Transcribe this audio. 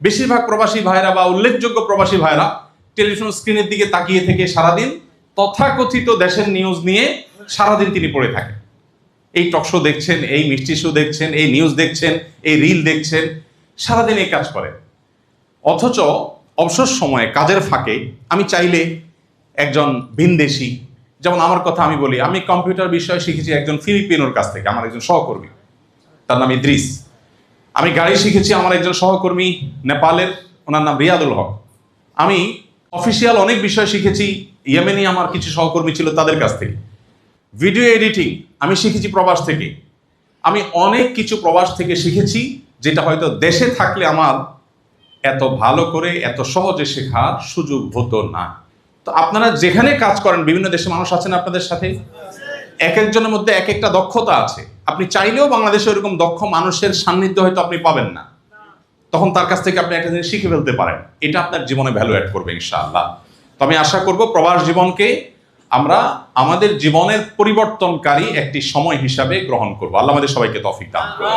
বেশিরভাগ প্রবাসী ভাইরা বা উল্লেখযোগ্য প্রবাসী ভাইরা টেলিভিশন স্ক্রিনের দিকে তাকিয়ে থেকে সারাদিন তথাকথিত দেশের নিউজ নিয়ে সারাদিন তিনি পড়ে থাকেন। এই টকশো দেখছেন, এই মিষ্টি শো দেখছেন, এই নিউজ দেখছেন, এই রিল দেখছেন, সারাদিন এই কাজ করেন। অথচ অবসর সময়ে কাজের ফাঁকে আমি চাইলে একজন ভিনদেশি, যেমন আমার কথা আমি বলি, আমি কম্পিউটার বিষয় শিখেছি একজন ফিলিপিনোর কাছ থেকে, আমার একজন সহকর্মী, তার নাম ইদ্রিস। আমি গাড়ি শিখেছি আমার একজন সহকর্মী নেপালের, ওনার নাম রিয়াদুল হক। আমি অফিসিয়াল অনেক বিষয় শিখেছি ইয়েমেনি আমার কিছু সহকর্মী ছিল তাদের কাছ থেকে। ভিডিও এডিটিং আমি শিখেছি প্রবাস থেকে। আমি অনেক কিছু প্রবাস থেকে শিখেছি, যেটা হয়তো দেশে থাকলে আমার এত ভালো করে এত সহজে শেখার সুযোগ হতো না। তো আপনারা যেখানে কাজ করেন, বিভিন্ন দেশে মানুষ আছেন আপনাদের সাথে, এক একজনের মধ্যে এক একটা দক্ষতা আছে। আপনি চাইলেও বাংলাদেশে ওরকম দক্ষ মানুষের সান্নিধ্য হয়তো আপনি পাবেন না, তখন তার কাছ থেকে আপনি একটা জিনিস শিখে ফেলতে পারেন, এটা আপনার জীবনে ভ্যালু অ্যাড করবে ইনশাআল্লাহ। তো আমি আশা করব প্রবাস জীবনকে আমরা আমাদের জীবনের পরিবর্তনকারী একটি সময় হিসাবে গ্রহণ করব। আল্লাহ আমাদের সবাইকে তৌফিক দান করুন।